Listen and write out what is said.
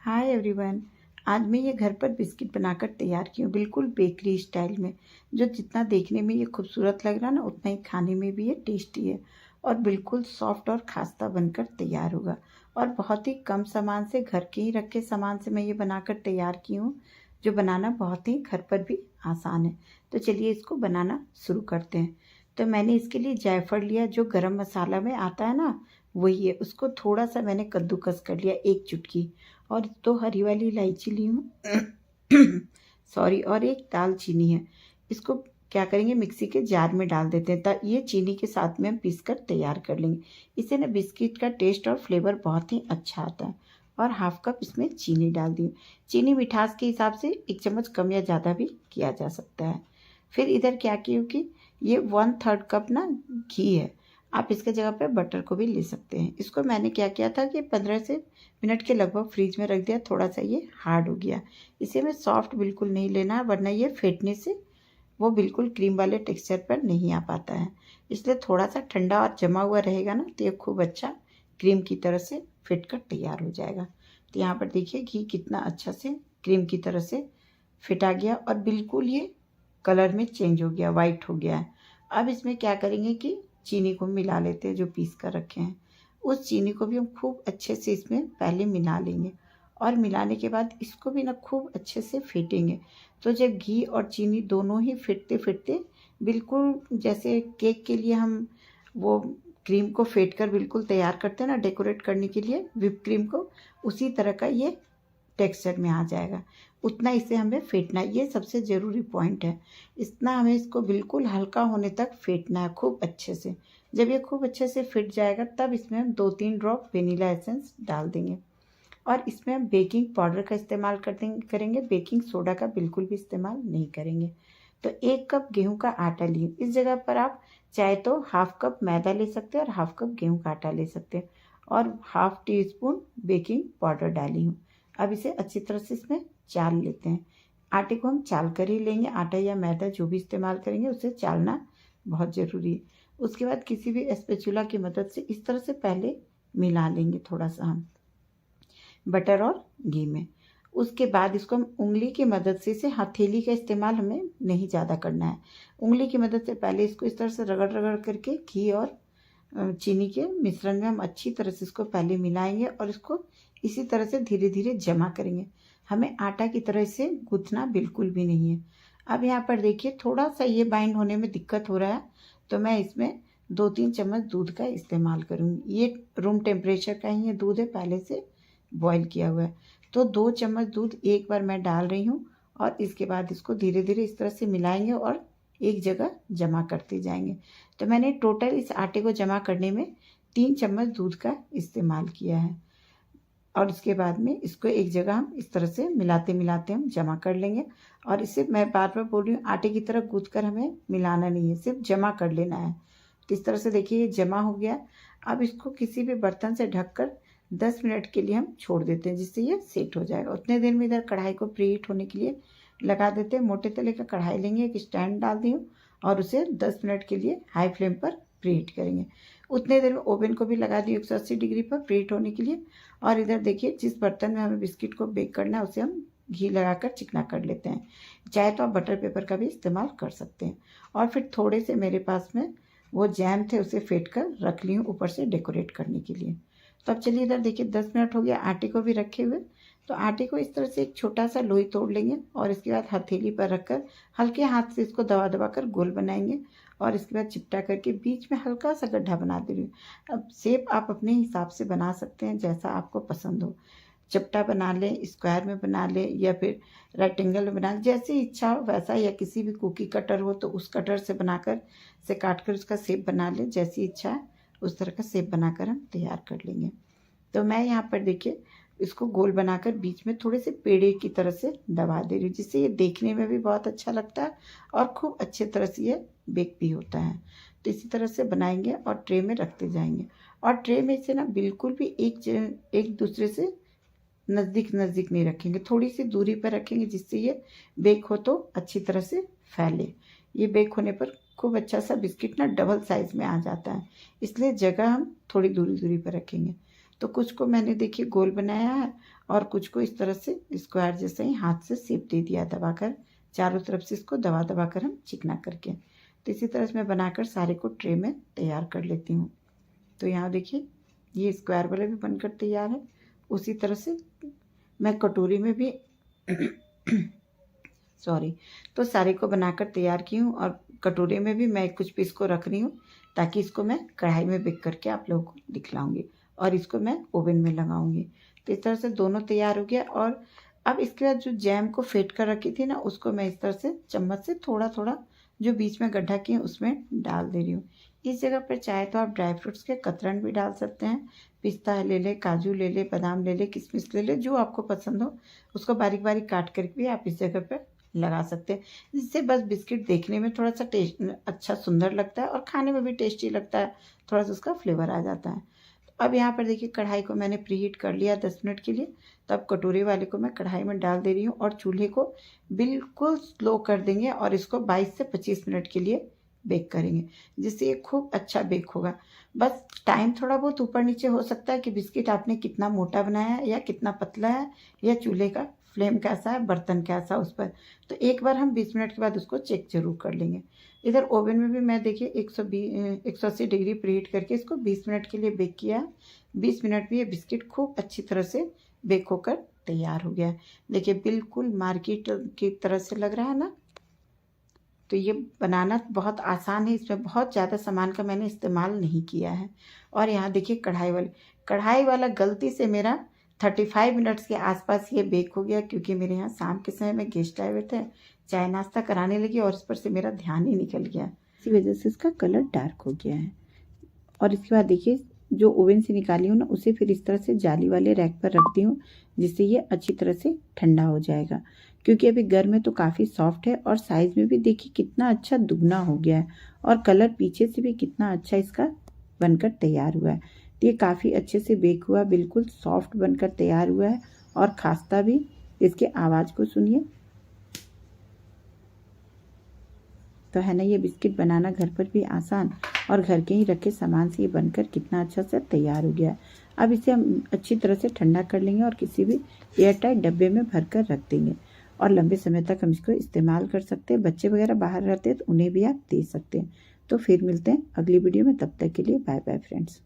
Hi everyone. आज मैं ये घर पर बिस्किट बनाकर तैयार की हूँ, बिल्कुल बेकरी स्टाइल में। जो जितना देखने में ये खूबसूरत लग रहा है ना, उतना ही खाने में भी ये टेस्टी है और बिल्कुल सॉफ्ट और खास्ता बनकर तैयार होगा। और बहुत ही कम सामान से, घर के ही रखे सामान से मैं ये बनाकर तैयार की हूँ, जो बनाना बहुत ही घर पर भी आसान है। तो चलिए इसको बनाना शुरू करते हैं। तो मैंने इसके लिए जायफल लिया, जो गरम मसाला में आता है ना, वही है। उसको थोड़ा सा मैंने कद्दूकस कर लिया, एक चुटकी। और 2 हरी वाली इलायची ली हूँ सॉरी, और एक दालचीनी है। इसको क्या करेंगे, मिक्सी के जार में डाल देते हैं, ताकि ये चीनी के साथ में हम पीस कर तैयार कर लेंगे। इससे ना बिस्किट का टेस्ट और फ्लेवर बहुत ही अच्छा आता है। और हाफ कप इसमें चीनी डाल दी। चीनी मिठास के हिसाब से 1 चम्मच कम या ज़्यादा भी किया जा सकता है। फिर इधर क्या की हूँ कि ये 1/3 कप ना घी है। आप इसके जगह पे बटर को भी ले सकते हैं। इसको मैंने क्या किया था कि 15 से मिनट के लगभग फ्रीज में रख दिया। थोड़ा सा ये हार्ड हो गया। इसे में सॉफ्ट बिल्कुल नहीं लेना है, वरना ये फेंटने से वो बिल्कुल क्रीम वाले टेक्सचर पर नहीं आ पाता है। इसलिए थोड़ा सा ठंडा और जमा हुआ रहेगा ना, तो ये खूब अच्छा क्रीम की तरह से फिट कर तैयार हो जाएगा। तो यहाँ पर देखिए घी कितना अच्छा से क्रीम की तरह से फिट आ गया और बिल्कुल ये कलर में चेंज हो गया, वाइट हो गया है। अब इसमें क्या करेंगे कि चीनी को मिला लेते हैं, जो पीस कर रखे हैं। उस चीनी को भी हम खूब अच्छे से इसमें पहले मिला लेंगे। और मिलाने के बाद इसको भी ना खूब अच्छे से फेंटेंगे। तो जब घी और चीनी दोनों ही फिटते फिटते बिल्कुल जैसे केक के लिए हम वो क्रीम को फेंट कर बिल्कुल तैयार करते हैं ना, डेकोरेट करने के लिए व्हिप क्रीम को, उसी तरह का ये टेक्सचर में आ जाएगा। उतना इसे हमें फेंटना है, ये सबसे ज़रूरी पॉइंट है। इतना हमें इसको बिल्कुल हल्का होने तक फेंटना है खूब अच्छे से। जब ये खूब अच्छे से फिट जाएगा, तब इसमें हम 2-3 ड्रॉप वेनिला एसेंस डाल देंगे। और इसमें हम बेकिंग पाउडर का इस्तेमाल करेंगे, बेकिंग सोडा का बिल्कुल भी इस्तेमाल नहीं करेंगे। तो 1 कप गेहूं का आटा लिए। इस जगह पर आप चाहे तो हाफ कप मैदा ले सकते हैं और हाफ कप गेहूं का आटा ले सकते हैं। और half tea spoon baking powder डाली हूँ। अब इसे अच्छी तरह से इसमें चाल लेते हैं। आटे को हम चाल कर ही लेंगे। आटा या मैदा जो भी इस्तेमाल करेंगे, उसे चालना बहुत ज़रूरी है। उसके बाद किसी भी स्पैचुला की मदद से इस तरह से पहले मिला लेंगे थोड़ा सा हम बटर और घी में। उसके बाद इसको हम उंगली की मदद से, इसे हथेली का इस्तेमाल हमें नहीं ज़्यादा करना है। उंगली की मदद से पहले इसको इस तरह से रगड़ रगड़ करके घी और चीनी के मिश्रण में हम अच्छी तरह से इसको पहले मिलाएंगे और इसको इसी तरह से धीरे धीरे जमा करेंगे। हमें आटा की तरह इसे गूंथना बिल्कुल भी नहीं है। अब यहाँ पर देखिए थोड़ा सा ये बाइंड होने में दिक्कत हो रहा है, तो मैं इसमें 2-3 चम्मच दूध का इस्तेमाल करूँगी। ये रूम टेम्परेचर का ही ये दूध है, पहले से बॉईल किया हुआ है। तो 2 चम्मच दूध एक बार मैं डाल रही हूँ और इसके बाद इसको धीरे धीरे इस तरह से मिलाएंगे और एक जगह जमा करते जाएंगे। तो मैंने टोटल इस आटे को जमा करने में 3 चम्मच दूध का इस्तेमाल किया है। और इसके बाद में इसको एक जगह हम इस तरह से मिलाते मिलाते हम जमा कर लेंगे। और इसे मैं बार बार बोल रही हूँ, आटे की तरह गूंथ कर हमें मिलाना नहीं है, सिर्फ जमा कर लेना है। तो इस तरह से देखिए ये जमा हो गया। अब इसको किसी भी बर्तन से ढककर 10 मिनट के लिए हम छोड़ देते हैं, जिससे ये सेट हो जाएगा। उतने देर में इधर कढ़ाई को प्रीहीट होने के लिए लगा देते हैं। मोटे तले का कढ़ाई लेंगे, एक स्टैंड डाल दी हूँ और उसे 10 मिनट के लिए हाई फ्लेम पर प्रीहीट करेंगे। उतने देर में ओवन को भी लगा दी 180 डिग्री पर प्रीहीट होने के लिए। और इधर देखिए जिस बर्तन में हमें बिस्किट को बेक करना है, उसे हम घी लगाकर चिकना कर लेते हैं। चाहे तो आप बटर पेपर का भी इस्तेमाल कर सकते हैं। और फिर थोड़े से मेरे पास में वो जैम थे, उसे फेंट कर रख ली हूँ ऊपर से डेकोरेट करने के लिए। तो अब चलिए इधर देखिए 10 मिनट हो गया आटे को भी रखे हुए। तो आटे को इस तरह से एक छोटा सा लोई तोड़ लेंगे और इसके बाद हथेली पर रखकर हल्के हाथ से इसको दबा दबा कर गोल बनाएंगे। और इसके बाद चिपटा करके बीच में हल्का सा गड्ढा बना दे रही हूँ। अब शेप आप अपने हिसाब से बना सकते हैं, जैसा आपको पसंद हो। चपटा बना लें, स्क्वायर में बना लें, या फिर रेक्टेंगल में बना लें, जैसी इच्छा हो वैसा। या किसी भी कुकी कटर हो तो उस कटर से बनाकर से काट कर उसका शेप बना लें, जैसी इच्छा है उस तरह का शेप बनाकर हम तैयार कर लेंगे। तो मैं यहाँ पर देखिए इसको गोल बनाकर बीच में थोड़े से पेड़े की तरह से दबा दे रही हूँ, जिससे ये देखने में भी बहुत अच्छा लगता है और खूब अच्छे तरह से ये बेक भी होता है। तो इसी तरह से बनाएंगे और ट्रे में रखते जाएंगे। और ट्रे में से ना बिल्कुल भी एक दूसरे से नज़दीक नज़दीक नहीं रखेंगे, थोड़ी सी दूरी पर रखेंगे, जिससे ये बेक हो तो अच्छी तरह से फैले। ये बेक होने पर खूब अच्छा सा बिस्किट ना डबल साइज़ में आ जाता है, इसलिए जगह हम थोड़ी दूरी दूरी पर रखेंगे। तो कुछ को मैंने देखिए गोल बनाया है और कुछ को इस तरह से स्क्वायर जैसे ही हाथ से शेप दे दिया दबाकर, चारों तरफ से इसको दबा दबा कर हम चिकना करके। तो इसी तरह से मैं बनाकर सारे को ट्रे में तैयार कर लेती हूँ। तो यहाँ देखिए ये स्क्वायर वाला भी बनकर तैयार है। उसी तरह से मैं कटोरी में भी सॉरी, तो सारे को बनाकर तैयार की हूँ और कटोरे में भी मैं कुछ पीस को रख रही हूँ ताकि इसको मैं कढ़ाई में बेक करके आप लोगों को दिखलाऊंगी और इसको मैं ओवन में लगाऊंगी। तो इस तरह से दोनों तैयार हो गया। और अब इसके बाद जो जैम को फेंट कर रखी थी ना, उसको मैं इस तरह से चम्मच से थोड़ा थोड़ा जो बीच में गड्ढा किए उसमें डाल दे रही हूँ। इस जगह पर चाहे तो आप ड्राई फ्रूट्स के कतरन भी डाल सकते हैं। पिस्ता ले ले, काजू ले ले, बादाम ले ले, किशमिश ले ले, जो आपको पसंद हो उसको बारीक बारीक काट करके भी आप इस जगह पर लगा सकते हैं। जिससे बस बिस्किट देखने में थोड़ा सा टेस्ट अच्छा सुंदर लगता है और खाने में भी टेस्टी लगता है, थोड़ा सा उसका फ्लेवर आ जाता है। अब यहाँ पर देखिए कढ़ाई को मैंने प्रीहीट कर लिया 10 मिनट के लिए। तो अब कटोरे वाले को मैं कढ़ाई में डाल दे रही हूँ और चूल्हे को बिल्कुल स्लो कर देंगे और इसको 22 से 25 मिनट के लिए बेक करेंगे, जिससे ये खूब अच्छा बेक होगा। बस टाइम थोड़ा बहुत ऊपर नीचे हो सकता है कि बिस्किट आपने कितना मोटा बनाया है या कितना पतला है, या चूल्हे का फ्लेम कैसा है, बर्तन कैसा है उस पर। तो एक बार हम 20 मिनट के बाद उसको चेक जरूर कर लेंगे। इधर ओवन में भी मैं देखिए 180 डिग्री प्रीहीट करके इसको 20 मिनट के लिए बेक किया। 20 मिनट में ये बिस्किट खूब अच्छी तरह से बेक होकर तैयार हो गया है। देखिए बिल्कुल मार्केट की तरह से लग रहा है ना। तो ये बनाना बहुत आसान है, इसमें बहुत ज़्यादा सामान का मैंने इस्तेमाल नहीं किया है। और यहाँ देखिए कढ़ाई वाला गलती से मेरा 35 मिनट्स के आसपास ये बेक हो गया, क्योंकि मेरे यहाँ शाम के समय में गेस्ट आए हुए थे, चाय नाश्ता कराने लगी और इस पर से मेरा ध्यान ही निकल गया, इसी वजह से इसका कलर डार्क हो गया है। और इसके बाद देखिए जो ओवन से निकाली हूँ ना, उसे फिर इस तरह से जाली वाले रैक पर रख दी हूँ, जिससे ये अच्छी तरह से ठंडा हो जाएगा। क्योंकि अभी गर्म है तो काफ़ी सॉफ्ट है और साइज़ में भी देखिए कितना अच्छा दुगना हो गया है और कलर पीछे से भी कितना अच्छा इसका बनकर तैयार हुआ है। तो ये काफ़ी अच्छे से बेक हुआ, बिल्कुल सॉफ्ट बनकर तैयार हुआ है और खास्ता भी। इसके आवाज़ को सुनिए। तो है ना ये बिस्किट बनाना घर पर भी आसान और घर के ही रखे सामान से ये बनकर कितना अच्छा से तैयार हो गया है। अब इसे हम अच्छी तरह से ठंडा कर लेंगे और किसी भी एयरटाइट डब्बे में भर कर रख देंगे और लंबे समय तक हम इसको इस्तेमाल कर सकते हैं। बच्चे वगैरह बाहर रहते हैं तो उन्हें भी आप दे सकते हैं। तो फिर मिलते हैं अगली वीडियो में, तब तक के लिए बाय बाय फ्रेंड्स।